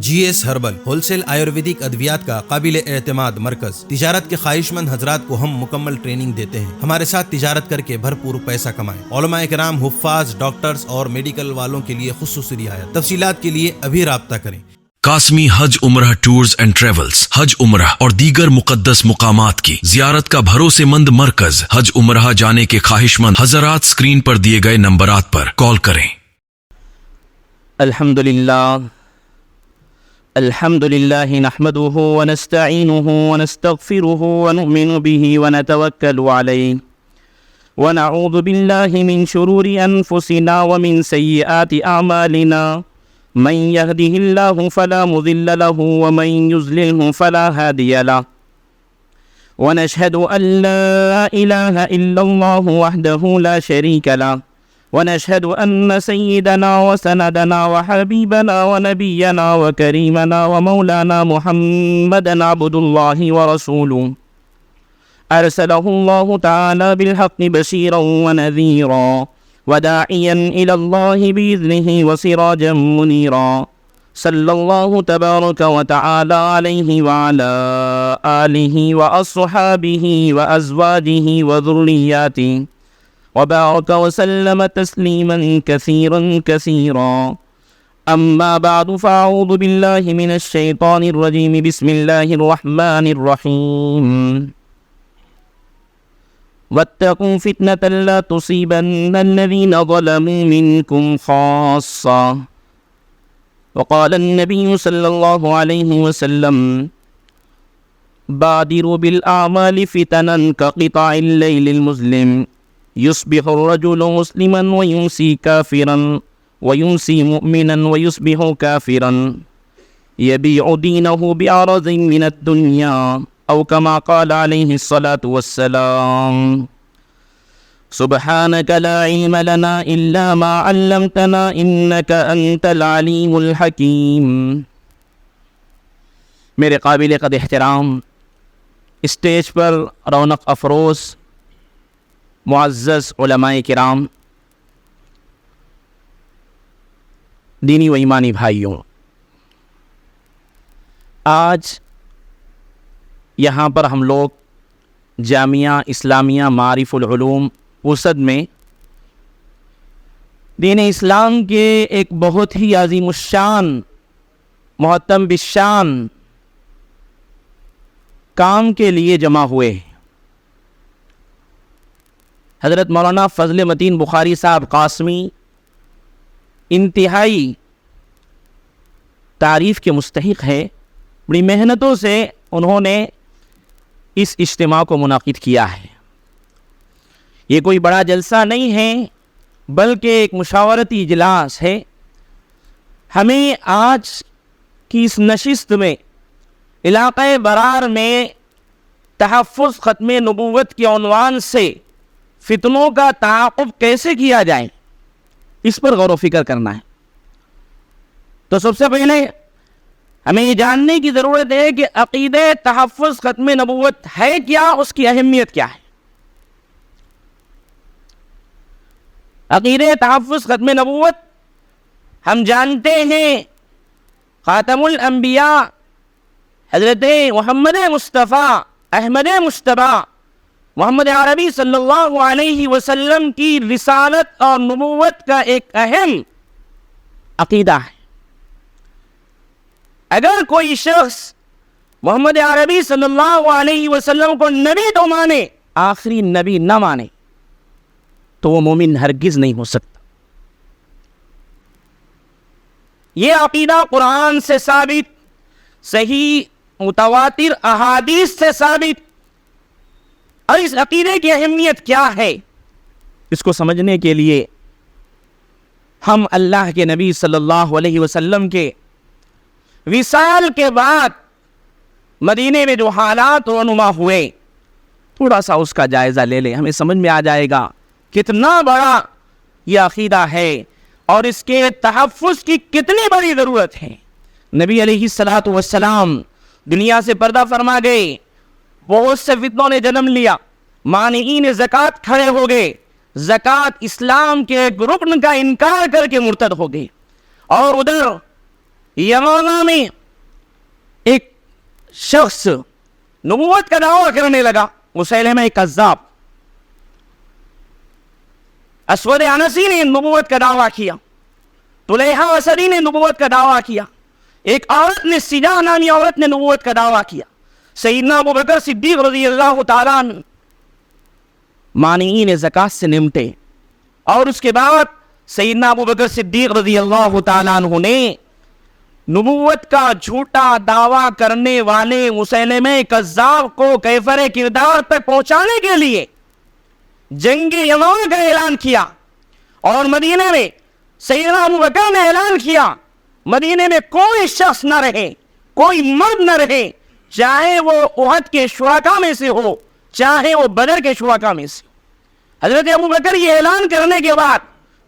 جی S herbal wholesale Ayurvedic ادویات کا قابل اعتماد مرکز۔ تجارت کے خواہش مند حضرات کو ہم مکمل ٹریننگ دیتے ہیں۔ ہمارے ساتھ تجارت کر کے بھرپور پیسہ کمائیں۔ علماء کرام، حفاظ، ڈاکٹرز اور میڈیکل والوں کے لیے خصوصی رعایت۔ تفصیلات کے لیے ابھی رابطہ کریں۔ قاسمی حج عمرہ ٹورز اینڈ ٹریولز حج عمرہ اور دیگر مقدس مقامات کی زیارت کا بھروسے مند مرکز۔ حج عمرہ جانے کے خواہش مند حضرات سکرین پر دیے گئے نمبرات پر کال کریں۔ الحمد لله نحمده ونستعينه ونستغفره ونؤمن به ونتوكل عليه ونعوذ بالله من شرور أنفسنا ومن سيئات أعمالنا من يهده الله فلا مضل له ومن يضلله فلا هادي له ونشهد أن لا إله إلا الله وحده لا شريك له ونشهد أن سيدنا وسندنا وحبيبنا ونبينا وكريمنا ومولانا محمدا عبد الله ورسوله أرسله الله تعالى بالحق بشيرا ونذيرا وداعيا إلى الله بإذنه وسراجا منيرا صلى الله تبارك وتعالى عليه وعلى آله وأصحابه وأزواجه وذرياته وبارك وسلم تسليما كثيرا كثيرا أما بعد فأعوذ بالله من الشيطان الرجيم بسم الله الرحمن الرحيم واتقوا فتنة لا تصيبن الذين ظلموا منكم خاصة وقال النبي صلى الله عليه وسلم بادروا بالأعمال فتنا كقطع الليل المظلم يصبح الرجل مسلما ويمسي كافرا ويمسي مؤمنا ويصبح كافرا يبيع دينه بعرض من الدنيا أو كما قال عليه الصلاة والسلام سبحانك لا علم لنا إلا ما علمتنا إنك أنت العليم الحكيم۔ میرے قابل قدر احترام اسٹیج پر رونق افروز معزز علماء کرام، دینی و ایمانی بھائیوں، آج یہاں پر ہم لوگ جامعہ اسلامیہ معارف العلوم وسد میں دین اسلام کے ایک بہت ہی عظیم الشان، محتم بالشان کام کے لیے جمع ہوئے ہیں۔ حضرت مولانا فضل متین بخاری صاحب قاسمی انتہائی تعریف کے مستحق ہے۔ بڑی محنتوں سے انہوں نے اس اجتماع کو منعقد کیا ہے۔ یہ کوئی بڑا جلسہ نہیں ہے بلکہ ایک مشاورتی اجلاس ہے۔ ہمیں آج کی اس نشست میں علاقہ برار میں تحفظ ختم نبوت کے عنوان سے فتنوں کا تعاقب کیسے کیا جائے اس پر غور و فکر کرنا ہے۔ تو سب سے پہلے ہمیں یہ جاننے کی ضرورت ہے کہ عقیدہ تحفظ ختم نبوت ہے کیا، اس کی اہمیت کیا ہے۔ عقیدہ تحفظ ختم نبوت ہم جانتے ہیں خاتم الانبیاء حضرت محمد مصطفیٰ احمد مجتبیٰ محمد عربی صلی اللہ علیہ وسلم کی رسالت اور نبوت کا ایک اہم عقیدہ ہے۔ اگر کوئی شخص محمد عربی صلی اللہ علیہ وسلم کو نبی تو مانے، آخری نبی نہ مانے، تو وہ مومن ہرگز نہیں ہو سکتا۔ یہ عقیدہ قرآن سے ثابت، صحیح متواتر احادیث سے ثابت۔ اور اس عقیدے کی اہمیت کیا ہے، اس کو سمجھنے کے لیے ہم اللہ کے نبی صلی اللہ علیہ وسلم کے وصال کے بعد مدینے میں جو حالات رونما ہوئے، تھوڑا سا اس کا جائزہ لے لیں۔ ہمیں سمجھ میں آ جائے گا کتنا بڑا یہ عقیدہ ہے اور اس کے تحفظ کی کتنی بڑی ضرورت ہے۔ نبی علیہ الصلوۃ والسلام دنیا سے پردہ فرما گئے، بہت سے فتنوں نے جنم لیا، مانعین زکوٰۃ کھڑے ہو گئے، زکوٰۃ اسلام کے ایک رکن کا انکار کر کے مرتد ہو گئے، اور ادھر یمامہ میں ایک شخص نبوت کا دعویٰ کرنے لگا، مسیلمہ کذاب. اسود انسی نے نبوت کا دعویٰ کیا، طلیحہ اسدی نے نبوت کا دعویٰ کیا، ایک عورت نے، سجا نامی عورت نے نبوت کا دعویٰ کیا. سیدنا ابوبکر صدیق رضی اللہ تعالیٰ عنہ مانعین زکوٰۃ سے نمٹے، اور اس کے بعد سیدنا ابوبکر صدیق رضی اللہ تعالیٰ عنہ نے نبوت کا جھوٹا دعویٰ کرنے والے مسیلمہ کذاب کو کیفر کردار تک پہنچانے کے لیے جنگ یمامہ کا اعلان کیا. اور مدینے میں سیدنا ابوبکر نے اعلان کیا، مدینے میں کوئی شخص نہ رہے، کوئی مرد نہ رہے، چاہے وہ احد کے شرکاء میں سے ہو، چاہے وہ بدر کے شرکاء میں سے ہو. حضرت ابوبکر یہ اعلان کرنے کے بعد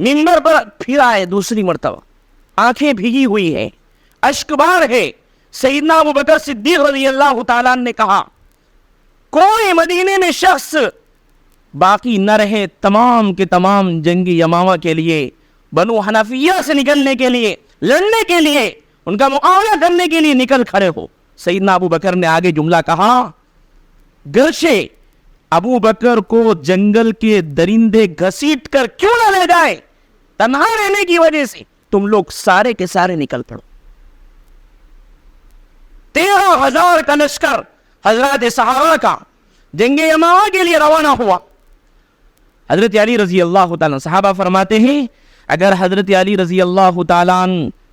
منبر پر پھر آئے دوسری مرتبہ، آنکھیں بھیگی ہوئی ہیں، اشک بار ہے. سیدنا ابوبکر صدیق رضی اللہ تعالیٰ نے کہا کوئی مدینے میں شخص باقی نہ رہے، تمام کے تمام جنگ یمامہ کے لیے، بنو حنفیہ سے نکلنے کے لیے، لڑنے کے لیے، ان کا مقابلہ کرنے کے لیے نکل کھڑے ہو. سیدنا ابوبکر نے آگے جملہ کہا، گرچہ ابو بکر کو جنگل کے درندے گھسیٹ کر کیوں نہ لے جائے، تنہا رہنے کی وجہ سے تم لوگ سارے کے سارے نکل پڑو. 13,000 کا لشکر حضرات صحابہ کا جنگ یمامہ کے لیے روانہ ہوا. حضرت علی رضی اللہ تعالیٰ صحابہ فرماتے ہیں اگر حضرت علی رضی اللہ تعالیٰ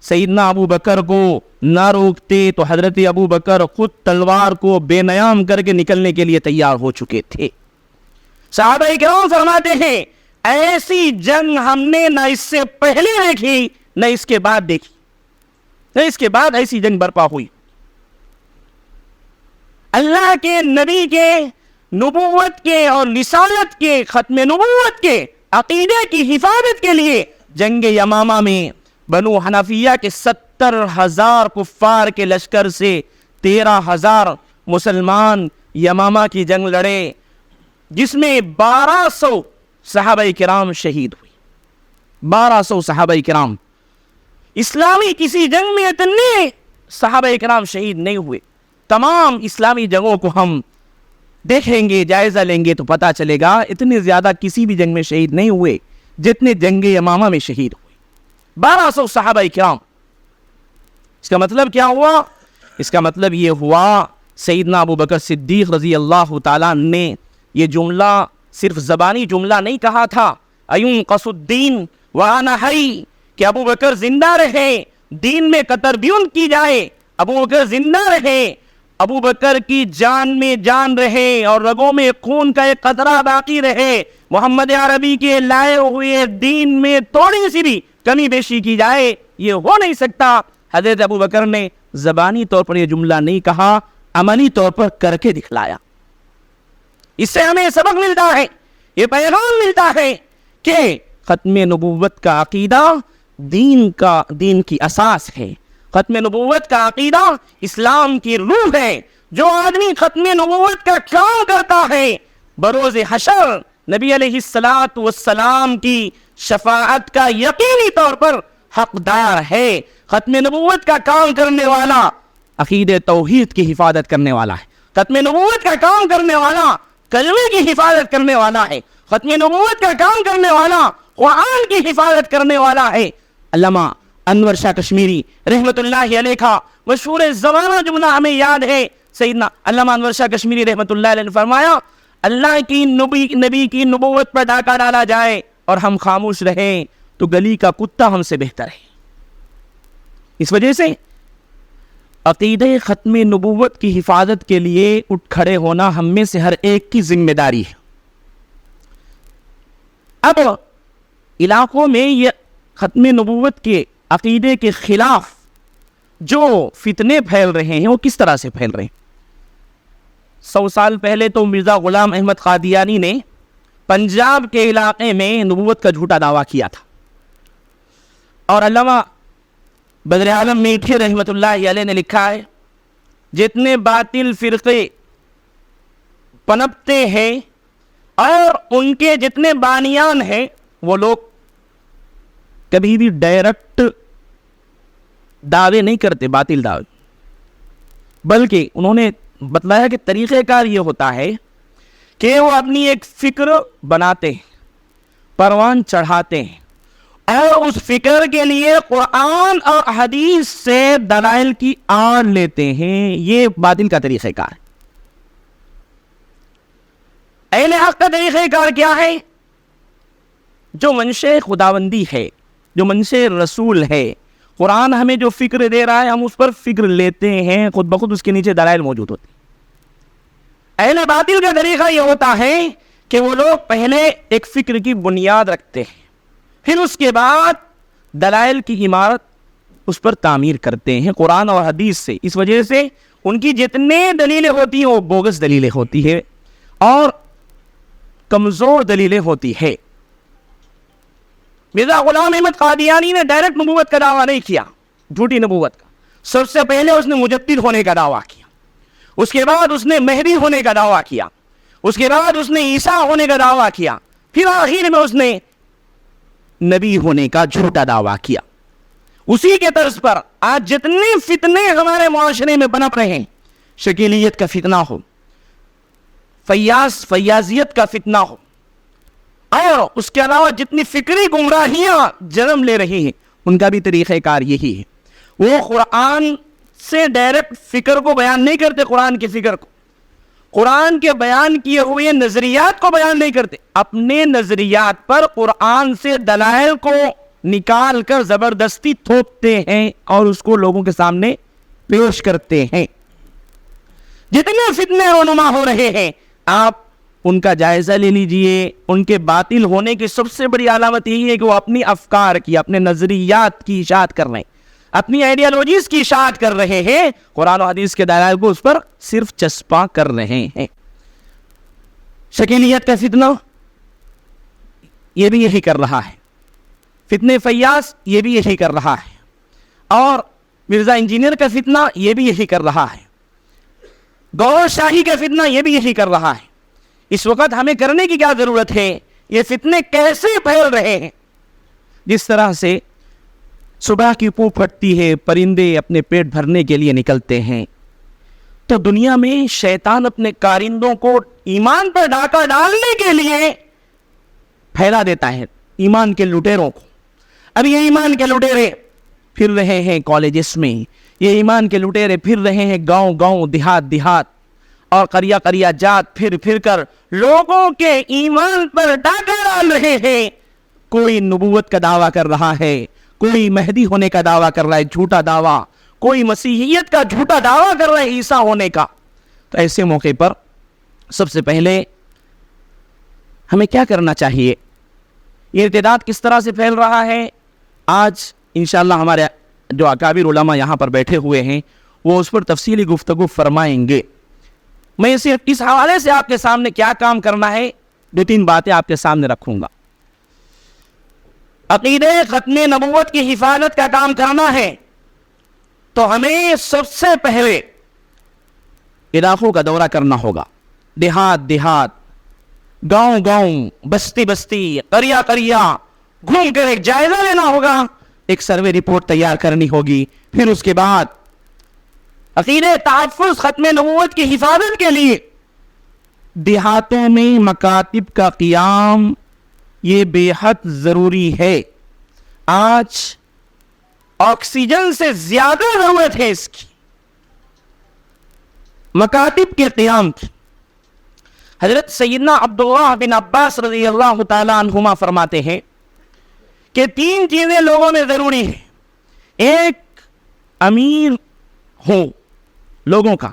سیدنا ابو بکر کو نہ روکتے تو حضرت ابو بکر خود تلوار کو بے نیام کر کے نکلنے کے لیے تیار ہو چکے تھے. صحابہ کرام فرماتے ہیں ایسی جنگ ہم نے نہ اس سے پہلے دیکھی نہ اس کے بعد دیکھی، نہ اس کے بعد ایسی جنگ برپا ہوئی. اللہ کے نبی کے نبوت کے اور رسالت کے، ختم نبوت کے عقیدے کی حفاظت کے لیے جنگ یمامہ میں بنو حنفیہ کے 70,000 کفار کے لشکر سے 13,000 مسلمان یمامہ کی جنگ لڑے، جس میں 1200 صحابہ کرام شہید ہوئے. 1200 صحابہ کرام. اسلامی کسی جنگ میں اتنے صحابہ کرام شہید نہیں ہوئے. تمام اسلامی جنگوں کو ہم دیکھیں گے، جائزہ لیں گے تو پتہ چلے گا اتنے زیادہ کسی بھی جنگ میں شہید نہیں ہوئے جتنے جنگ یمامہ میں شہید ہوئے. 1200 صحابہ کرام. اس کا مطلب کیا ہوا؟ اس کا مطلب یہ ہوا سیدنا ابو بکر صدیق رضی اللہ تعالیٰ نے یہ جملہ صرف زبانی جملہ نہیں کہا تھا، ایونقص الدین وانا حی، کہ ابو بکر زندہ رہے، دین میں قطربیون کی جائے، ابو بکر زندہ رہے، ابو بکر کی جان میں جان رہے اور رگوں میں خون کا ایک قطرہ باقی رہے، محمد عربی کے لائے ہوئے دین میں تھوڑی سی بھی کمی بیشی کی جائے، یہ ہو نہیں سکتا. حضرت ابو بکر نے زبانی طور پر یہ جملہ نہیں کہا، عملی طور پر کر کے دکھلایا. اس سے ہمیں سبق ملتا ہے، یہ پیغام ملتا ہے کہ ختم نبوت کا عقیدہ دین کی اساس ہے. ختم نبوت کا عقیدہ اسلام کی روح ہے. جو آدمی ختم نبوت کا کام کرتا ہے بروز حشر نبی علیہ السلام کی شفاعت کا یقینی طور پر حقدار ہے. ختم نبوت کا کام کرنے والا عقید توحید کی حفاظت کرنے والا ہے. ختم نبوت کا کام کرنے والا کلمے کی حفاظت کرنے والا ہے. ختم نبوت کا کام کرنے والا قرآن کی حفاظت کرنے والا ہے. علامہ انور شاہ کشمیری رحمت اللہ علیہ کا مشہور زمانہ جملہ ہمیں یاد ہے. سیدنا علامہ انور شاہ کشمیری رحمت اللہ علیہ نے فرمایا اللہ کی نبی کی نبوت پر ڈاکہ ڈالا جائے اور ہم خاموش رہیں تو گلی کا کتا ہم سے بہتر ہے. اس وجہ سے عقیدہ ختم نبوت کی حفاظت کے لیے اٹھ کھڑے ہونا ہم میں سے ہر ایک کی ذمہ داری ہے. اب علاقوں میں یہ ختم نبوت کے عقیدے کے خلاف جو فتنے پھیل رہے ہیں وہ کس طرح سے پھیل رہے ہیں؟ 100 سال پہلے تو مرزا غلام احمد قادیانی نے پنجاب کے علاقے میں نبوت کا جھوٹا دعویٰ کیا تھا، اور علامہ بدر عالم میٹھے رحمت اللہ علیہ نے لکھا ہے جتنے باطل فرقے پنپتے ہیں اور ان کے جتنے بانیان ہیں وہ لوگ کبھی بھی ڈائریکٹ دعوے نہیں کرتے باطل دعوے، بلکہ انہوں نے بتلایا کہ طریقہ کار یہ ہوتا ہے کہ وہ اپنی ایک فکر بناتے ہیں، پروان چڑھاتے ہیں، اور اس فکر کے لیے قرآن اور حدیث سے دلائل کی آڑ لیتے ہیں۔ یہ باطل کا طریقہ کار ہے۔ اہل حق کا طریقہ کار کیا ہے؟ جو منشے خداوندی ہے، جو منشے رسول ہے، قرآن ہمیں جو فکر دے رہا ہے ہم اس پر فکر لیتے ہیں، خود بخود اس کے نیچے دلائل موجود ہوتے ہیں۔ اہل باطل کا طریقہ یہ ہوتا ہے کہ وہ لوگ پہلے ایک فکر کی بنیاد رکھتے ہیں، پھر اس کے بعد دلائل کی عمارت اس پر تعمیر کرتے ہیں قرآن اور حدیث سے۔ اس وجہ سے ان کی جتنے دلیلیں ہوتی ہیں وہ بوگس دلیلیں ہوتی ہیں اور کمزور دلیلیں ہوتی ہے۔ مرزا غلام احمد قادیانی نے ڈائریکٹ نبوت کا دعویٰ نہیں کیا، جھوٹی نبوت کا۔ سب سے پہلے اس نے مجدد ہونے کا دعویٰ کیا، اس کے بعد اس نے مہدی ہونے کا دعویٰ کیا، اس کے بعد اس نے عیسیٰ ہونے کا دعویٰ کیا، پھر آخر میں اس نے نبی ہونے کا جھوٹا دعویٰ کیا۔ اسی کے طرز پر آج جتنے فتنے ہمارے معاشرے میں بنپ رہے ہیں، شکیلیت کا فتنہ ہو، فیاضیت کا فتنہ ہو، اور اس کے علاوہ جتنی فکری گمراہیاں جنم لے رہی ہیں، ان کا بھی طریقہ کار یہی ہے۔ وہ قرآن سے ڈائریکٹ فکر کو بیان نہیں کرتے، قرآن کی فکر کو، قرآن کے بیان کیے ہوئے نظریات کو بیان نہیں کرتے، اپنے نظریات پر قرآن سے دلائل کو نکال کر زبردستی تھوپتے ہیں اور اس کو لوگوں کے سامنے پیش کرتے ہیں۔ جتنے فتنے رونما ہو رہے ہیں آپ ان کا جائزہ لے لیجئے۔ ان کے باطل ہونے کی سب سے بڑی علامت یہی ہے کہ وہ اپنی افکار کی، اپنے نظریات کی اشاعت کر رہے ہیں، اپنی آئیڈیالوجیز کی اشاعت کر رہے ہیں، قرآن و حدیث کے دلائل کو اس پر صرف چسپاں کر رہے ہیں۔ شکیلیت کا فتنہ یہ بھی یہی کر رہا ہے، فتنے فیاض یہ بھی یہی کر رہا ہے، اور مرزا انجینئر کا فتنہ یہ بھی یہی کر رہا ہے، گور شاہی کا فتنہ یہ بھی یہی کر رہا ہے۔ اس وقت ہمیں کرنے کی کیا ضرورت ہے؟ یہ فتنے کیسے پھیل رہے ہیں؟ جس طرح سے صبح کی پو پھٹتی ہے، پرندے اپنے پیٹ بھرنے کے لیے نکلتے ہیں، تو دنیا میں شیطان اپنے کارندوں کو ایمان پر ڈاکہ ڈالنے کے لیے پھیلا دیتا ہے، ایمان کے لٹیروں کو۔ اب یہ ایمان کے لٹیرے پھر رہے ہیں کالجز میں، یہ ایمان کے لٹیرے پھر رہے ہیں گاؤں گاؤں، دیہات دیہات اور قریہ قریہ جات، پھر کر لوگوں کے ایمان پر ڈاکہ ڈال رہے ہیں۔ کوئی نبوت کا دعویٰ کر رہا ہے، کوئی مہدی ہونے کا دعویٰ کر رہا ہے، جھوٹا دعویٰ، کوئی مسیحیت کا جھوٹا دعویٰ کر رہا ہے عیسیٰ ہونے کا۔ تو ایسے موقع پر سب سے پہلے ہمیں کیا کرنا چاہیے؟ یہ ارتداد کس طرح سے پھیل رہا ہے آج انشاءاللہ ہمارے جو اکابر علماء یہاں پر بیٹھے ہوئے ہیں وہ اس پر تفصیلی گفتگو فرمائیں گے۔ میں اس حوالے سے آپ کے سامنے کیا کام کرنا ہے، 2-3 باتیں آپ کے سامنے رکھوں گا۔ عقیدے ختم نبوت کی حفاظت کا کام کرنا ہے تو ہمیں سب سے پہلے علاقوں کا دورہ کرنا ہوگا، دیہات دیہات، گاؤں گاؤں، بستی بستی، قریہ قریہ گھوم کر ایک جائزہ لینا ہوگا، ایک سروے رپورٹ تیار کرنی ہوگی۔ پھر اس کے بعد عقیدے تحفظ ختم نبوت کی حفاظت کے لیے دیہاتوں میں مکاتب کا قیام یہ بے حد ضروری ہے۔ آج آکسیجن سے زیادہ ضرورت ہے اس کی، مکاتب کے قیام کی۔ حضرت سیدنا عبداللہ بن عباس رضی اللہ تعالی عنہما فرماتے ہیں کہ 3 چیزیں لوگوں میں ضروری ہیں۔ ایک، امیر ہو لوگوں کا،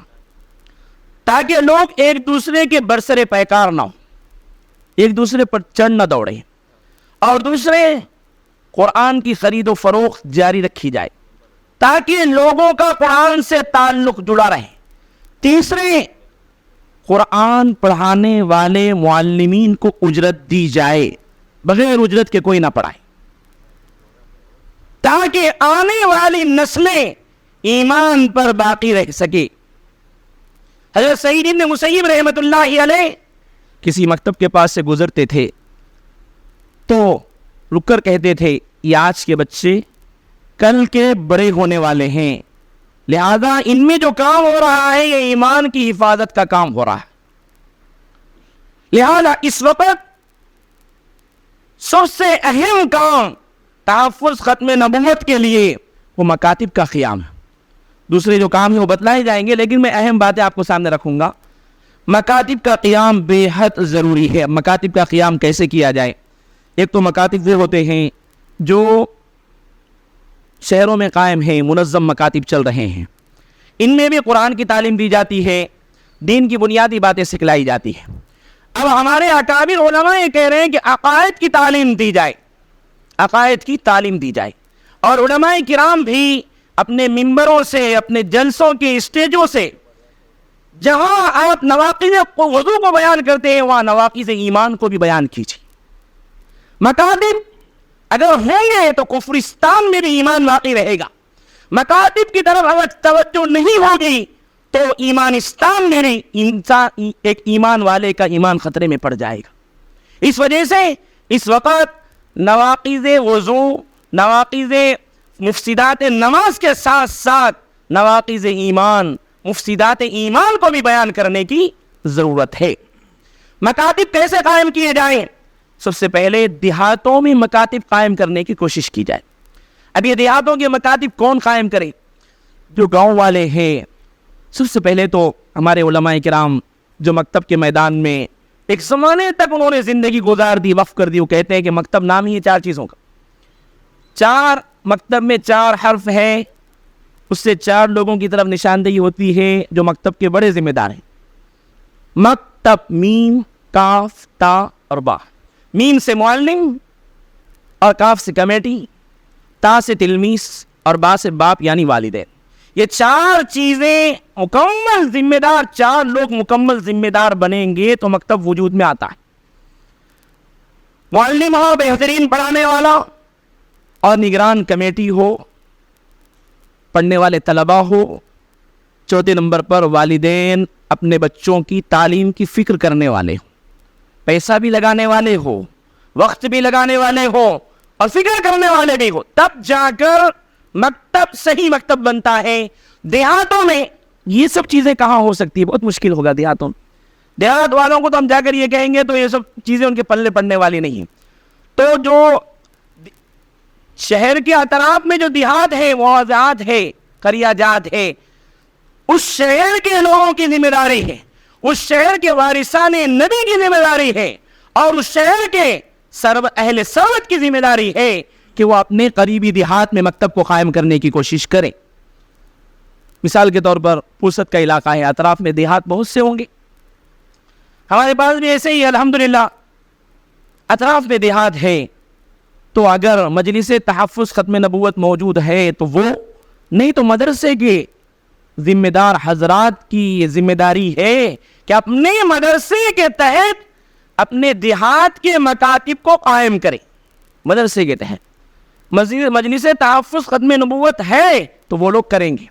تاکہ لوگ ایک دوسرے کے برسر پیکار نہ ہو، ایک دوسرے پر چڑھ نہ دوڑے، اور دوسرے، قرآن کی خرید و فروخت جاری رکھی جائے تاکہ لوگوں کا قرآن سے تعلق جڑا رہے۔ تیسرے، قرآن پڑھانے والے معلمین کو اجرت دی جائے، بغیر اجرت کے کوئی نہ پڑھائے، تاکہ آنے والی نسلیں ایمان پر باقی رہ سکے۔ حضرت سعید بن مسیب رحمۃ اللہ علیہ کسی مکتب کے پاس سے گزرتے تھے تو رک کر کہتے تھے، یہ آج کے بچے کل کے بڑے ہونے والے ہیں، لہذا ان میں جو کام ہو رہا ہے یہ ایمان کی حفاظت کا کام ہو رہا ہے. لہذا اس وقت سب سے اہم کام تحفظ ختم نبوت کے لیے وہ مکاتب کا قیام ہے. دوسرے جو کام ہیں وہ بتلائے جائیں گے، لیکن میں اہم باتیں آپ کو سامنے رکھوں گا. مکاتب کا قیام بے حد ضروری ہے. مکاتب کا قیام کیسے کیا جائے؟ ایک تو مکاتب وہ ہوتے ہیں جو شہروں میں قائم ہیں، منظم مکاتب چل رہے ہیں. ان میں بھی قرآن کی تعلیم دی جاتی ہے، دین کی بنیادی باتیں سکھلائی جاتی ہیں. اب ہمارے اکابر علماء یہ کہہ رہے ہیں کہ عقائد کی تعلیم دی جائے، عقائد کی تعلیم دی جائے. اور علماء کرام بھی اپنے ممبروں سے، اپنے جلسوں کے اسٹیجوں سے جہاں آپ نواقض وضو کو بیان کرتے ہیں وہاں نواقض ایمان کو بھی بیان کیجیے. مکاتب اگر ہوں گے تو کفرستان میں بھی ایمان باقی رہے گا. مکاتب کی طرف اگر توجہ نہیں ہوگی تو ایمانستان میں انسان، ایک ایمان والے کا ایمان خطرے میں پڑ جائے گا. اس وجہ سے اس وقت نواقض وضو، نواقض مفسدات نماز کے ساتھ ساتھ نواقض ایمان، مفسدات ایمان کو بھی بیان کرنے کی ضرورت ہے. مکاتب کیسے قائم کیے جائیں؟ سب سے پہلے دیہاتوں میں مکاتب قائم کرنے کی کوشش کی جائے. اب یہ دیہاتوں کے مکاتب کون قائم کرے؟ جو گاؤں والے ہیں. سب سے پہلے تو ہمارے علماء کرام جو مکتب کے میدان میں ایک زمانے تک انہوں نے زندگی گزار دی، وقف کر دی، وہ کہتے ہیں کہ مکتب نام ہی ہے 4 چیزوں کا. 4 مکتب میں 4 حرف ہے، اس سے 4 لوگوں کی طرف نشاندہی ہوتی ہے جو مکتب کے بڑے ذمہ دار ہیں. مکتب، میم، کاف، تا اور با. میم سے معلم اور کاف سے کمیٹی، تا سے تلمیذ اور با سے باپ یعنی والدین. یہ 4 چیزیں مکمل ذمہ دار، 4 لوگ مکمل ذمہ دار بنیں گے تو مکتب وجود میں آتا ہے. معلم ہو، بہترین پڑھانے والا، اور نگران کمیٹی ہو، پڑھنے والے طلباء ہو. چوتھے نمبر پر والدین اپنے بچوں کی تعلیم کی فکر کرنے والے ہو، پیسہ بھی لگانے والے ہو، وقت بھی لگانے والے ہو اور فکر کرنے والے بھی ہو. تب جا کر مکتب صحیح مکتب بنتا ہے. دیہاتوں میں یہ سب چیزیں کہاں ہو سکتی ہے؟ بہت مشکل ہوگا دیہاتوں میں. دیہات والوں کو تو ہم جا کر یہ کہیں گے تو یہ سب چیزیں ان کے پلے پڑنے والی نہیں. تو جو شہر کے اطراف میں جو دیہات ہے، مواضعات ہے، قریہ جات ہے، اس شہر کے لوگوں کی ذمہ داری ہے، اس شہر کے وارثان نبی کی ذمہ داری ہے، اور اس شہر کے اہل ثروت کی ذمہ داری ہے کہ وہ اپنے قریبی دیہات میں مکتب کو قائم کرنے کی کوشش کریں. مثال کے طور پر پرست کا علاقہ ہے، اطراف میں دیہات بہت سے ہوں گے. ہمارے پاس بھی ایسے ہی الحمدللہ اطراف میں دیہات ہے. تو اگر مجلس تحفظ ختم نبوت موجود ہے تو وہ نہیں تو مدرسے کے ذمہ دار حضرات کی یہ ذمہ داری ہے کہ اپنے مدرسے کے تحت اپنے دیہات کے مکاتب کو قائم کریں. مدرسے کے تحت مجلس تحفظ ختم نبوت ہے تو وہ لوگ کریں گے.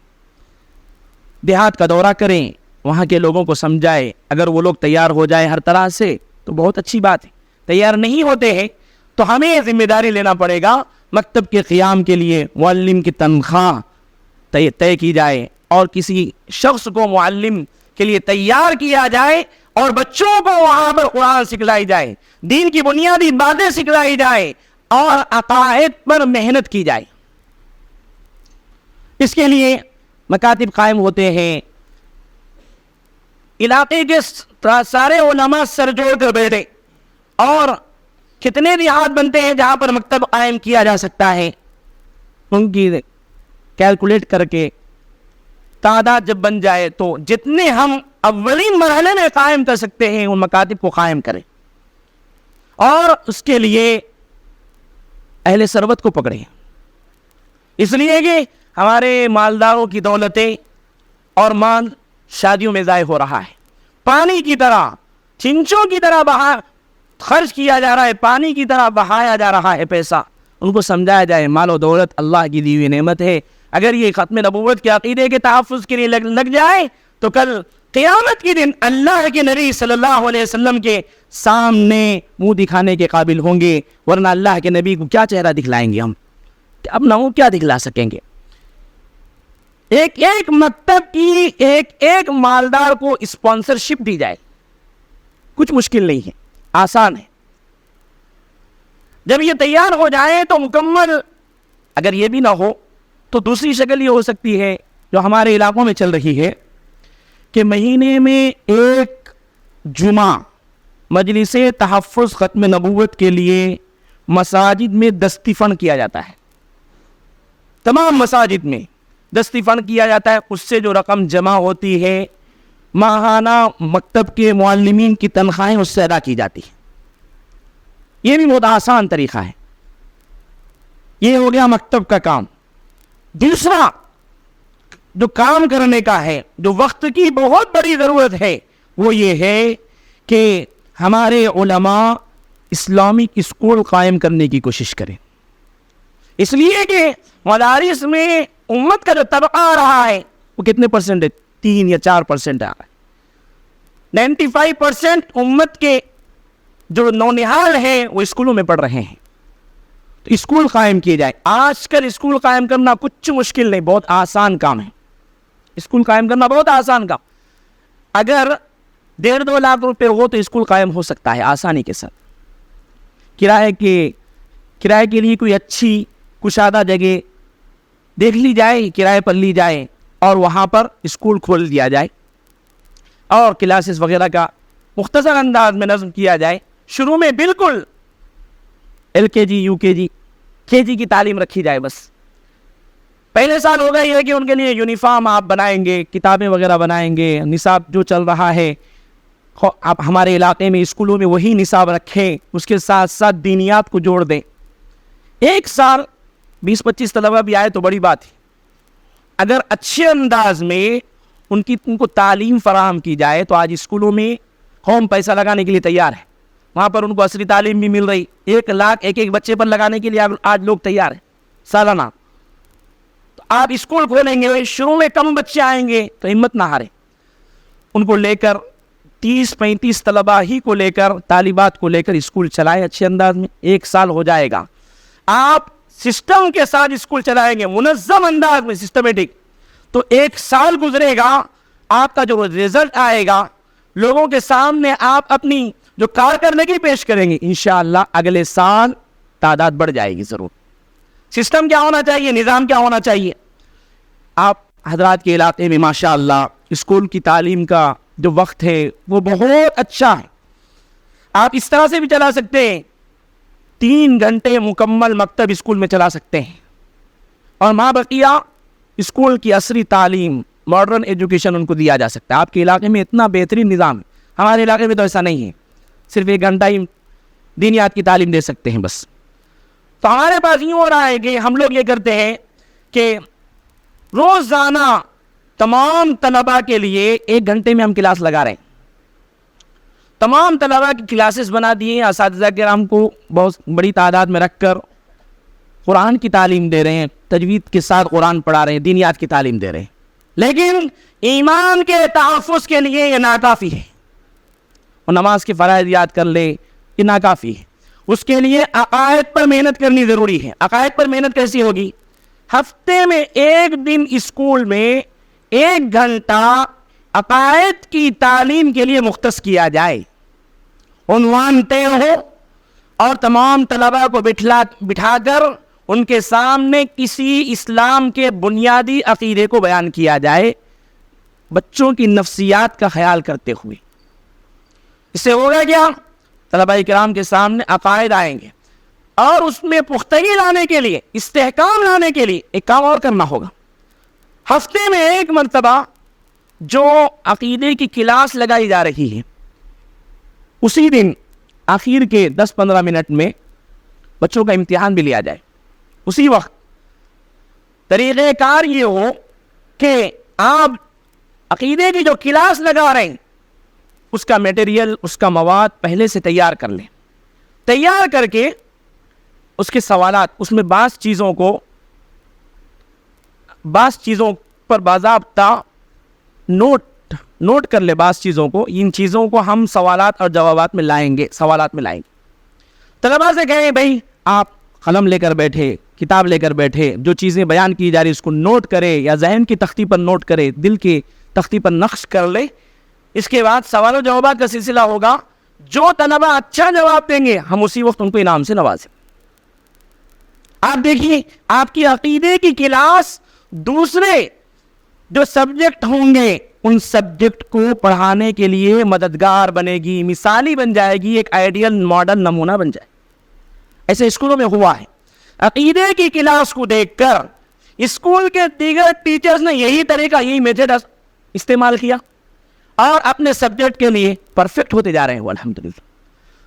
دیہات کا دورہ کریں، وہاں کے لوگوں کو سمجھائے. اگر وہ لوگ تیار ہو جائے ہر طرح سے تو بہت اچھی بات ہے. تیار نہیں ہوتے ہیں تو ہمیں یہ ذمہ داری لینا پڑے گا. مکتب کے قیام کے لیے معلم کی تنخواہ طے کی جائے اور کسی شخص کو معلم کے لیے تیار کیا جائے اور بچوں کو وہاں پر قرآن سکھلائی جائے، دین کی بنیادی باتیں سکھلائی جائے اور عقائد پر محنت کی جائے. اس کے لیے مکاتب قائم ہوتے ہیں. علاقے کے سارے علماء سر جوڑ کر بیٹھے اور کتنے دیہات بنتے ہیں جہاں پر مکتب قائم کیا جا سکتا ہے، ان کی کیلکولیٹ کر کے تعداد جب بن جائے تو جتنے ہم اولین مرحلے میں قائم کر سکتے ہیں ان مکاتب کو قائم کریں. اور اس کے لیے اہل ثروت کو پکڑیں، اس لیے کہ ہمارے مالداروں کی دولتیں اور مال شادیوں میں ضائع ہو رہا ہے. پانی کی طرح، چنچوں کی طرح خرچ کیا جا رہا ہے، پانی کی طرح بہایا جا رہا ہے پیسہ. ان کو سمجھایا جائے مال و دولت اللہ کی دی ہوئی نعمت ہے. اگر یہ ختم نبوت کے عقیدے کے تحفظ کے لیے لگ جائے تو کل قیامت کے دن اللہ کے نبی صلی اللہ علیہ وسلم کے سامنے منہ دکھانے کے قابل ہوں گے، ورنہ اللہ کے نبی کو کیا چہرہ دکھلائیں گے ہم. کہ اب نہ کیا دکھلا سکیں گے. ایک ایک مکتب کی ایک مالدار کو اسپانسرشپ دی جائے, کچھ مشکل نہیں ہے, آسان ہے. جب یہ تیار ہو جائے تو مکمل, اگر یہ بھی نہ ہو تو دوسری شکل یہ ہو سکتی ہے جو ہمارے علاقوں میں چل رہی ہے کہ مہینے میں ایک جمعہ مجلس تحفظ ختم نبوت کے لیے مساجد میں دستی فنڈ کیا جاتا ہے. تمام مساجد میں دستی فنڈ کیا جاتا ہے. اس سے جو رقم جمع ہوتی ہے ماہانہ مکتب کے معلمین کی تنخواہیں اس سے ادا کی جاتی ہیں. یہ بھی بہت آسان طریقہ ہے. یہ ہو گیا مکتب کا کام. دوسرا جو کام کرنے کا ہے, جو وقت کی بہت بڑی ضرورت ہے, وہ یہ ہے کہ ہمارے علماء اسلامک اسکول قائم کرنے کی کوشش کریں. اس لیے کہ مدارس میں امت کا جو طبقہ آ رہا ہے وہ کتنے پرسنٹ ہے؟ 3 یا 4% آ رہا ہے. 95% امت کے جو نونہال ہیں وہ اسکولوں میں پڑھ رہے ہیں. تو اسکول قائم کیے جائے. آج کل اسکول قائم کرنا کچھ مشکل نہیں, بہت آسان کام ہے. اسکول قائم کرنا بہت آسان کام. اگر 1.5-2 لاکھ روپے ہو تو اسکول قائم ہو سکتا ہے آسانی کے ساتھ. کرائے کے لیے کوئی اچھی کشادہ جگہ دیکھ لی جائے, کرائے پر لی جائے اور وہاں پر اسکول کھول دیا جائے اور کلاسز وغیرہ کا مختصر انداز میں نظم کیا جائے. شروع میں بالکل LKG UKG KG کی تعلیم رکھی جائے. بس پہلے سال ہوگا یہ کہ ان کے لیے یونیفارم آپ بنائیں گے, کتابیں وغیرہ بنائیں گے, نصاب جو چل رہا ہے آپ ہمارے علاقے میں اسکولوں میں وہی نصاب رکھیں, اس کے ساتھ ساتھ دینیات کو جوڑ دیں. ایک سال 20-25 طلبہ بھی آئے تو بڑی بات ہے. اگر اچھے انداز میں ان کو تعلیم فراہم کی جائے تو آج اسکولوں میں قوم پیسہ لگانے کے لیے تیار ہے. وہاں پر ان کو عصری تعلیم بھی مل رہی. 1 لاکھ ایک بچے پر لگانے کے لیے آج لوگ تیار ہیں سالانہ. تو آپ اسکول کھولیں گے, شروع میں کم بچے آئیں گے تو ہمت نہ ہارے. ان کو لے کر 30-35 طلبہ ہی کو لے کر, طالبات کو لے کر اسکول چلائے اچھے انداز میں. 1 سال ہو جائے گا. آپ سسٹم کے ساتھ اسکول چلائیں گے منظم انداز میں, سسٹمیٹک, تو 1 سال گزرے گا, آپ کا جو رزلٹ آئے گا لوگوں کے سامنے آپ اپنی جو کارکردگی پیش کریں گے, انشاءاللہ اگلے سال تعداد بڑھ جائے گی ضرور. سسٹم کیا ہونا چاہیے, نظام کیا ہونا چاہیے؟ آپ حضرات کے علاقے میں ماشاءاللہ اسکول کی تعلیم کا جو وقت ہے وہ بہت اچھا ہے. آپ اس طرح سے بھی چلا سکتے ہیں, 3 گھنٹے مکمل مکتب اسکول میں چلا سکتے ہیں اور ماں بقیہ اسکول کی عصری تعلیم, ماڈرن ایجوکیشن ان کو دیا جا سکتا ہے. آپ کے علاقے میں اتنا بہترین نظام ہے, ہمارے علاقے میں تو ایسا نہیں ہے. صرف 1 گھنٹہ ہی دینیات کی تعلیم دے سکتے ہیں بس. تو ہمارے پاس یوں ہو رہا ہے کہ ہم لوگ یہ کرتے ہیں کہ روزانہ تمام طلباء کے لیے 1 گھنٹے میں ہم کلاس لگا رہے ہیں. تمام طلباء کی کلاسز بنا دیے, اساتذہ کرام کو بہت بڑی تعداد میں رکھ کر قرآن کی تعلیم دے رہے ہیں, تجوید کے ساتھ قرآن پڑھا رہے ہیں, دینیات کی تعلیم دے رہے ہیں. لیکن ایمان کے تحفظ کے لیے یہ ناکافی ہے. اور نماز کے فرائض یاد کر لے, یہ ناکافی ہے. اس کے لیے عقائد پر محنت کرنی ضروری ہے. عقائد پر محنت کیسی ہوگی؟ ہفتے میں 1 دن اسکول میں 1 گھنٹہ عقائد کی تعلیم کے لیے مختص کیا جائے. عنوان طے ہو اور تمام طلباء کو بٹھا کر ان کے سامنے کسی اسلام کے بنیادی عقیدے کو بیان کیا جائے, بچوں کی نفسیات کا خیال کرتے ہوئے. اس سے ہوگا کیا؟ طلباء کرام کے سامنے عقائد آئیں گے اور اس میں پختگی لانے کے لیے, استحکام لانے کے لیے ایک کام اور کرنا ہوگا. ہفتے میں 1 مرتبہ جو عقیدے کی کلاس لگائی جا رہی ہے اسی دن آخر کے 10-15 منٹ میں بچوں کا امتحان بھی لیا جائے. اسی وقت طریقہ کار یہ ہو کہ آپ عقیدے کی جو کلاس لگا رہے ہیں اس کا میٹیریل, اس کا مواد پہلے سے تیار کر لیں. تیار کر کے اس کے سوالات, اس میں بعض چیزوں پر باضابطہ نوٹ کر لے. بعض چیزوں کو, ان چیزوں کو ہم سوالات اور جوابات میں لائیں گے, طلباء سے کہیں بھائی آپ قلم لے کر بیٹھے, کتاب لے کر بیٹھے, جو چیزیں بیان کی جا رہی اس کو نوٹ کرے, یا ذہن کی تختی پر نوٹ کرے, دل کی تختی پر نقش کر لے. اس کے بعد سوال و جوابات کا سلسلہ ہوگا. جو طلبہ اچھا جواب دیں گے ہم اسی وقت ان کو انعام سے نوازیں. آپ دیکھیے, آپ کی عقیدے کی کلاس دوسرے جو سبجیکٹ ہوں گے ان سبجیکٹ کو پڑھانے کے لیے مددگار بنے گی, مثالی بن جائے گی, ایک آئیڈیل ماڈل نمونہ بن جائے. ایسے اسکولوں میں ہوا ہے. عقیدے کی کلاس کو دیکھ کر اسکول کے دیگر ٹیچرز نے یہی طریقہ, یہی میتھڈ استعمال کیا اور اپنے سبجیکٹ کے لیے پرفیکٹ ہوتے جا رہے ہیں الحمدللہ.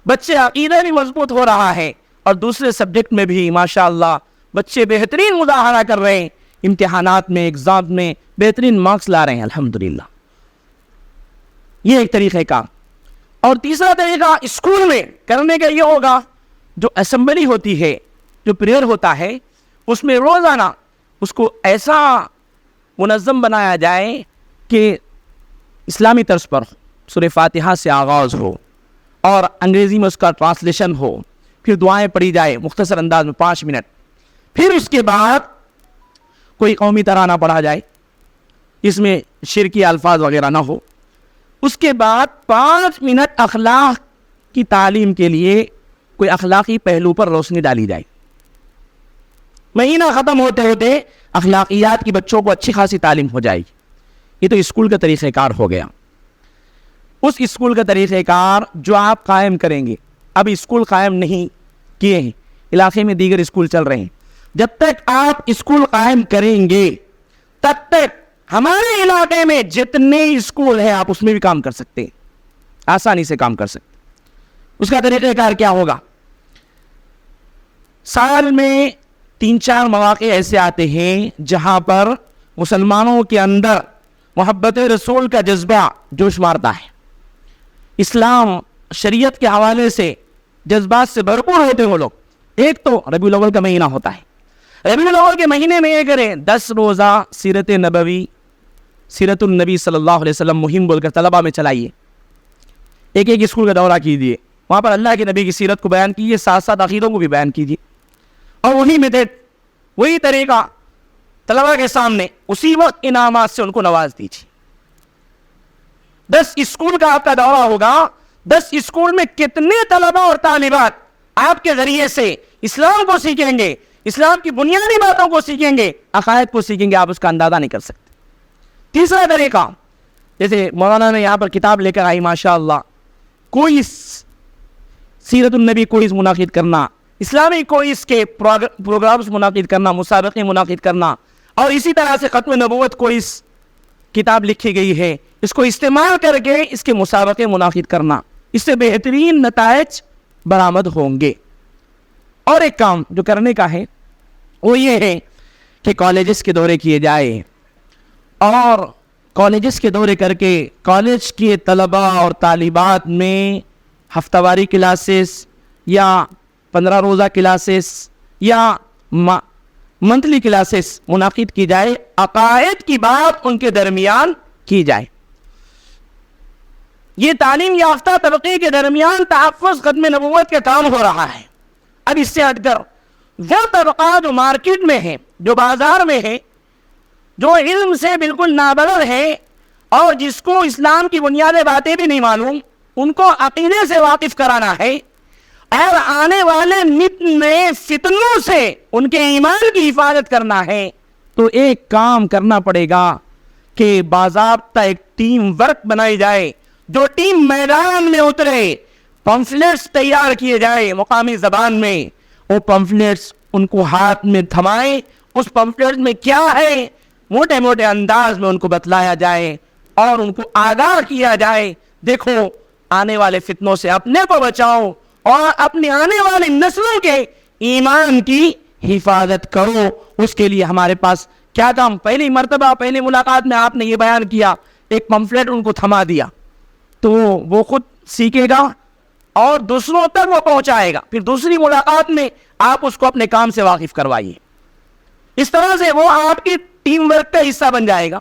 بچے عقیدہ بھی مضبوط ہو رہا ہے اور دوسرے سبجیکٹ میں بھی ماشاءاللہ بچے بہترین مظاہرہ کر رہے ہیں, امتحانات میں, ایگزام میں بہترین مارکس لا رہے ہیں الحمدللہ. یہ ایک طریقہ کار. اور تیسرا طریقہ اسکول میں کرنے کا یہ ہوگا, جو اسمبلی ہوتی ہے, جو پریئر ہوتا ہے, اس میں روزانہ اس کو ایسا منظم بنایا جائے کہ اسلامی طرز پر سورہ فاتحہ سے آغاز ہو اور انگریزی میں اس کا ٹرانسلیشن ہو, پھر دعائیں پڑھی جائے مختصر انداز میں 5 منٹ, پھر اس کے بعد کوئی قومی ترانہ پڑھا جائے, اس میں شرکی الفاظ وغیرہ نہ ہو. اس کے بعد 5 منٹ اخلاق کی تعلیم کے لیے کوئی اخلاقی پہلو پر روشنی ڈالی جائے. مہینہ ختم ہوتے ہوتے اخلاقیات کی بچوں کو اچھی خاصی تعلیم ہو جائے گی. یہ تو اسکول کا طریقہ کار ہو گیا. اس اسکول کا طریقہ کار جو آپ قائم کریں گے, اب اسکول قائم نہیں کیے ہیں, علاقے میں دیگر اسکول چل رہے ہیں, جب تک آپ اسکول قائم کریں گے تب تک ہمارے علاقے میں جتنے اسکول ہیں آپ اس میں بھی کام کر سکتے ہیں, آسانی سے کام کر سکتے. اس کا طریقہ کار کیا ہوگا؟ سال میں 3-4 مواقع ایسے آتے ہیں جہاں پر مسلمانوں کے اندر محبت رسول کا جذبہ جوش مارتا ہے, اسلام شریعت کے حوالے سے جذبات سے بھرپور ہوتے ہیں وہ لوگ. ایک تو ربیع الاول کا مہینہ ہوتا ہے. ربیع الاول کے مہینے میں یہ کریں 10 روزہ سیرت نبوی, سیرت النبی صلی اللہ علیہ وسلم مہم بول کر طلبہ میں چلائیے. ایک ایک اسکول کا دورہ کیجیے, وہاں پر اللہ کے نبی کی سیرت کو بیان کیجیے, ساتھ ساتھ عقیدوں کو بھی بیان کیجیے, اور وہی میتھڈ, وہی طریقہ طلبہ کے سامنے اسی وقت انعامات سے ان کو نواز دیجیے. 10 اسکول کا آپ کا دورہ ہوگا, 10 اسکول میں کتنے طلبہ اور طالبات آپ کے ذریعے سے اسلام کو سیکھیں گے, اسلام کی بنیادی باتوں کو سیکھیں گے, عقائد کو سیکھیں گے, آپ اس کا اندازہ نہیں کر سکتے. تیسرا طریقہ, جیسے مولانا نے یہاں پر کتاب لے کر آئی ماشاءاللہ, کوئی سیرت النبی کوئز منعقد کرنا, اسلامی کوئز کے پروگرامز منعقد کرنا, مسابقے منعقد کرنا, اور اسی طرح سے ختم نبوت کوئز کتاب لکھی گئی ہے, اس کو استعمال کر کے اس کے مسابقے منعقد کرنا, اس سے بہترین نتائج برآمد ہوں گے. اور ایک کام جو کرنے کا ہے وہ یہ ہے کہ کالجز کے دورے کیے جائے, اور کالجز کے دورے کر کے کالج کے طلباء اور طالبات میں ہفتہ واری کلاسز یا 15 روزہ کلاسز یا منتھلی کلاسز منعقد کی جائے, عقائد کی بات ان کے درمیان کی جائے. یہ تعلیم یافتہ طبقے کے درمیان تحفظ ختم نبوت کے کام ہو رہا ہے. اب اس سے ہٹ کر وہ طبقہ جو مارکیٹ میں ہے, جو بازار میں ہے, جو علم سے بالکل نابلد ہے اور جس کو اسلام کی بنیادی باتیں بھی نہیں معلوم, ان کو عقیدے سے واقف کرانا ہے اور آنے والے نت نئے فتنوں سے ان کے ایمان کی حفاظت کرنا ہے. تو ایک کام کرنا پڑے گا کہ باضابطہ ایک ٹیم ورک بنائی جائے, جو ٹیم میدان میں اترے, پمفلیٹس تیار کیے جائے مقامی زبان میں, وہ پمفلیٹس ان کو ہاتھ میں تھمائے, اس پمفلیٹ میں کیا ہے موٹے موٹے انداز میں ان کو بتلایا جائے اور ان کو آگاہ کیا جائے, دیکھو آنے والے فتنوں سے اپنے کو بچاؤ اور اپنے آنے والی نسلوں کے ایمان کی حفاظت کرو. اس کے لیے ہمارے پاس کیا کام, پہلی مرتبہ پہلی ملاقات میں آپ نے یہ بیان کیا, ایک پمفلیٹ ان کو تھما دیا, تو وہ خود سیکھے گا اور دوسروں تک وہ پہنچائے گا. پھر دوسری ملاقات میں آپ اس کو اپنے کام سے واقف کروائیے. اس طرح سے وہ آپ کی ٹیم ورک کا حصہ بن جائے گا.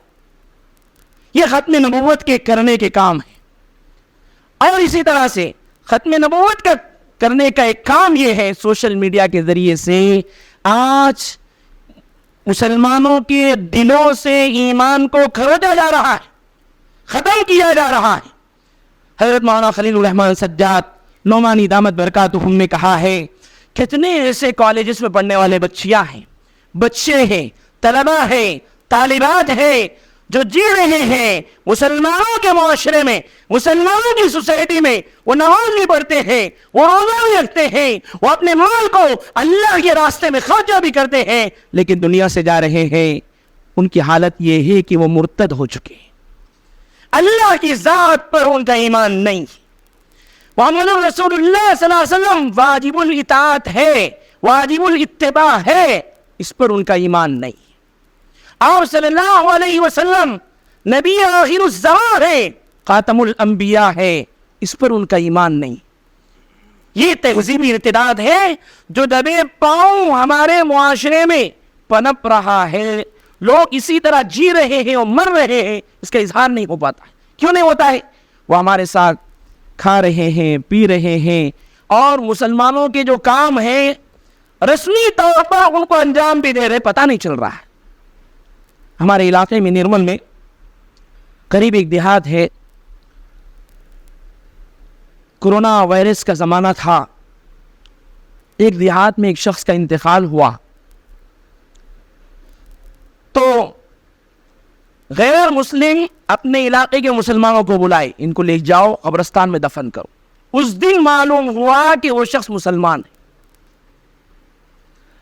یہ ختم نبوت کے کرنے کے کام ہے. اور اسی طرح سے ختم نبوت کا کرنے کا ایک کام یہ ہے سوشل میڈیا کے ذریعے سے آج مسلمانوں کے دلوں سے ایمان کو کھروچا جا رہا ہے، ختم کیا جا رہا ہے۔ حضرت مولانا خلیل الرحمن سجاد نعمانی دامت برکاتہم نے کہا ہے کتنے ایسے کالجز میں پڑھنے والے بچیاں ہیں، بچے ہیں، طلبہ ہیں، طالبات ہیں جو جی رہے ہیں مسلمانوں کے معاشرے میں، مسلمانوں کی سوسائٹی میں، وہ نماز بھی پڑھتے ہیں، وہ روزہ بھی رکھتے ہیں، وہ اپنے مال کو اللہ کے راستے میں خرچہ بھی کرتے ہیں، لیکن دنیا سے جا رہے ہیں۔ ان کی حالت یہ ہے کہ وہ مرتد ہو چکے ہیں، اللہ کی ذات پر ان کا ایمان نہیں۔ محمد رسول اللہ صلی اللہ علیہ وسلم واجب الاطاعت ہے، واجب الاتباع ہے، اس پر ان کا ایمان نہیں۔ آپ صلی اللہ علیہ وسلم نبی آخر الزمان ہے، خاتم الانبیاء ہے، اس پر ان کا ایمان نہیں۔ یہ تہذیبی ارتداد ہے جو دبے پاؤں ہمارے معاشرے میں پنپ رہا ہے، لوگ اسی طرح جی رہے ہیں اور مر رہے ہیں، اس کا اظہار نہیں ہو پاتا ہے۔ کیوں نہیں ہوتا ہے؟ وہ ہمارے ساتھ کھا رہے ہیں، پی رہے ہیں، اور مسلمانوں کے جو کام ہیں رسمی طور پر ان کو انجام بھی دے رہے، پتہ نہیں چل رہا ہے۔ ہمارے علاقے میں نرمل میں قریب ایک دیہات ہے، کرونا وائرس کا زمانہ تھا، ایک دیہات میں ایک شخص کا انتقال ہوا تو غیر مسلم اپنے علاقے کے مسلمانوں کو بلائے، ان کو لے جاؤ قبرستان میں دفن کرو۔ اس دن معلوم ہوا کہ وہ شخص مسلمان ہے،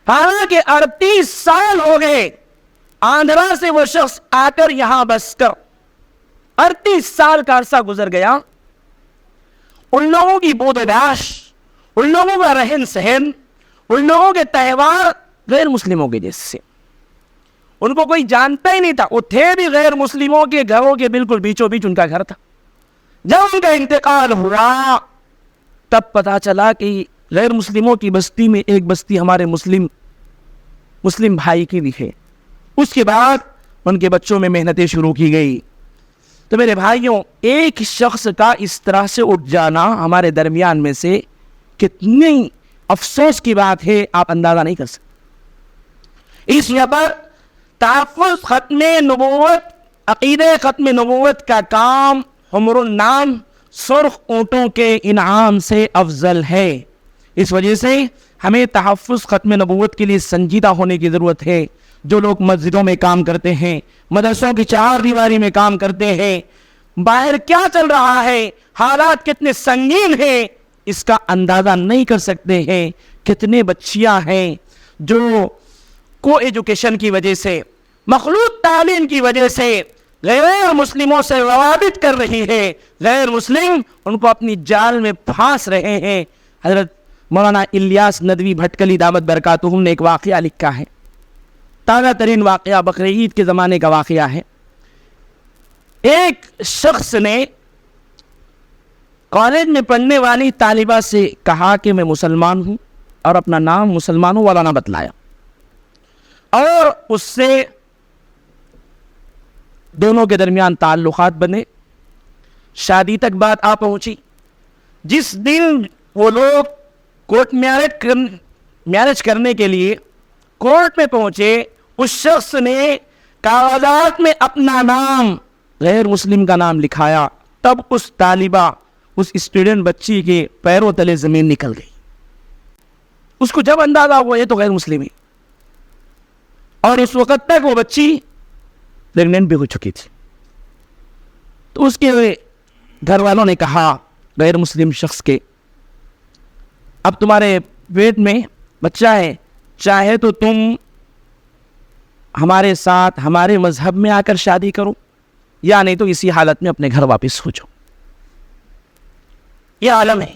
حالانکہ 38 سال ہو گئے آندھرا سے وہ شخص آ کر یہاں بس کر، 38 سال کا عرصہ گزر گیا۔ ان لوگوں کی بود و داش، ان لوگوں کا رہن سہن، ان لوگوں کے تہوار غیر مسلموں کے جیسے، ان کو کوئی جانتا ہی نہیں تھا، وہ تھے بھی غیر مسلموں کے گھروں کے بالکل بیچوں بیچ ان کا گھر تھا۔ جب ان کا انتقال ہوا تب پتا چلا کہ غیر مسلموں کی بستی میں ایک بستی ہمارے مسلم بھائی کی بھی ہے۔ اس کے بعد ان کے بچوں میں محنتیں شروع کی گئی۔ تو میرے بھائیوں، ایک شخص کا اس طرح سے اٹھ جانا ہمارے درمیان میں سے کتنی افسوس کی بات ہے، آپ اندازہ نہیں کر سکتے۔ اس یہاں پر تحفظ ختم نبوت، عقیدہ ختم نبوت کا کام حمر النام، سرخ اونٹوں کے انعام سے افضل ہے۔ اس وجہ سے ہمیں تحفظ ختم نبوت کے لیے سنجیدہ ہونے کی ضرورت ہے۔ جو لوگ مسجدوں میں کام کرتے ہیں، مدرسوں کی چار دیواری میں کام کرتے ہیں، باہر کیا چل رہا ہے، حالات کتنے سنگین ہیں، اس کا اندازہ نہیں کر سکتے ہیں۔ کتنے بچیاں ہیں جو کو ایجوکیشن کی وجہ سے، مخلوط تعلیم کی وجہ سے غیر مسلموں سے روابط کر رہی ہے، غیر مسلم ان کو اپنی جال میں پھانس رہے ہیں۔ حضرت مولانا الیاس ندوی بھٹکلی دامت برکاتہم نے ایک واقعہ لکھا ہے، تازہ ترین واقعہ بقرعید کے زمانے کا واقعہ ہے۔ ایک شخص نے کالج میں پڑھنے والی طالبہ سے کہا کہ میں مسلمان ہوں، اور اپنا نام مسلمانوں والا نہ بتلایا، اور اس سے دونوں کے درمیان تعلقات بنے، شادی تک بات آ پہنچی۔ جس دن وہ لوگ کورٹ میرج کرنے کے لیے کورٹ میں پہنچے، اس شخص نے کاغذات میں اپنا نام غیر مسلم کا نام لکھایا، تب اس طالبہ، اس اسٹوڈنٹ بچی کے پیروں تلے زمین نکل گئی۔ اس کو جب اندازہ ہوا یہ تو غیر مسلم ہے، اور اس وقت تک وہ بچی پریگننٹ بھی ہو چکی تھی۔ تو اس کے گھر والوں نے کہا غیر مسلم شخص کے، اب تمہارے پیٹ میں بچہ ہے، چاہے تو تم ہمارے ساتھ ہمارے مذہب میں آ کر شادی کرو، یا نہیں تو اسی حالت میں اپنے گھر واپس ہو جاؤ۔ یہ عالم ہے۔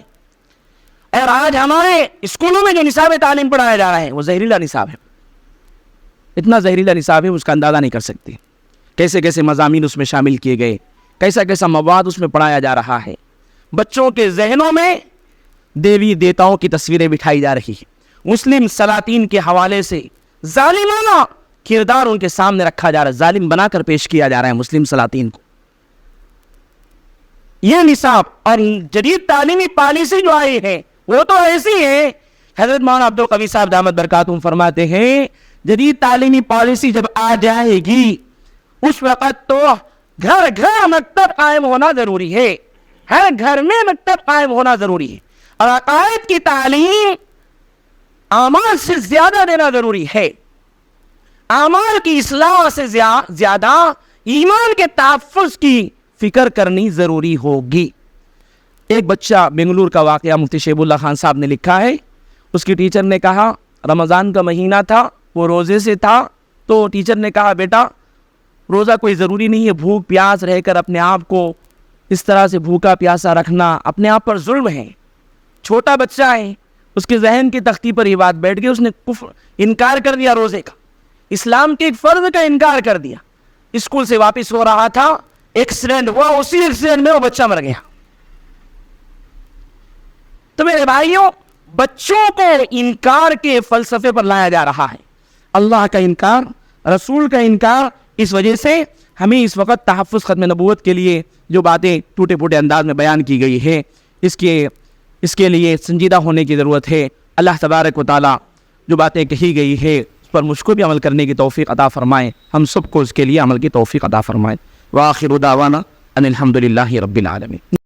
اور آج ہمارے اسکولوں میں جو نصاب تعلیم پڑھایا جا رہا ہے وہ زہریلا نصاب ہے، اتنا زہریلا نصاب ہے اس کا اندازہ نہیں کر سکتے۔ کیسے کیسے مضامین اس میں شامل کیے گئے، کیسا کیسا مواد اس میں پڑھایا جا رہا ہے۔ بچوں کے ذہنوں میں دیوی دیوتاؤں کی تصویریں بٹھائی جا رہی ہیں، مسلم سلاطین کے حوالے سے ظالمانہ کردار ان کے سامنے رکھا جا رہا ہے، ظالم بنا کر پیش کیا جا رہا ہے مسلم سلاطین کو۔ یہ نصاب اور جدید تعلیمی پالیسی جو آئی ہے وہ تو ایسی ہے. حضرت مولانا عبدالقوی صاحب دامت برکاتہم فرماتے ہیں جدید تعلیمی پالیسی جب آ جائے گی اس وقت تو گھر گھر مکتب قائم ہونا ضروری ہے, ہر گھر میں مکتب قائم ہونا ضروری ہے, اور عقائد کی تعلیم اعمال سے زیادہ دینا ضروری ہے. اعمال کی اصلاح سے زیادہ ایمان کے تحفظ کی فکر کرنی ضروری ہوگی. ایک بچہ بنگلور کا واقعہ مفتی شیب اللہ خان صاحب نے لکھا ہے. اس کی ٹیچر نے کہا, رمضان کا مہینہ تھا, وہ روزے سے تھا, تو ٹیچر نے کہا بیٹا روزہ کوئی ضروری نہیں ہے, بھوک پیاس رہ کر اپنے آپ کو اس طرح سے بھوکا پیاسا رکھنا اپنے آپ پر ظلم ہے. چھوٹا بچہ ہے, اس کے ذہن کی تختی پر یہ بات بیٹھ گئی, اس نے انکار کر دیا روزے کا, اسلام کے ایک فرض کا انکار کر دیا. اسکول سے واپس ہو رہا تھا, ایکسیڈنٹ ہوا, اسی ایکسیڈنٹ میں وہ بچہ مر گیا. تو میرے بھائیوں, بچوں کو انکار کے فلسفے پر لایا جا رہا ہے, اللہ کا انکار, رسول کا انکار. اس وجہ سے ہمیں اس وقت تحفظ ختم نبوت کے لیے جو باتیں ٹوٹے پھوٹے انداز میں بیان کی گئی ہے, اس کے لیے سنجیدہ ہونے کی ضرورت ہے. اللہ تبارک و تعالی جو باتیں کہی گئی ہے اس پر مجھ کو بھی عمل کرنے کی توفیق عطا فرمائے, ہم سب کو اس کے لیے عمل کی توفیق عطا فرمائے. وآخر دعوانا ان الحمد للہ رب العالمین.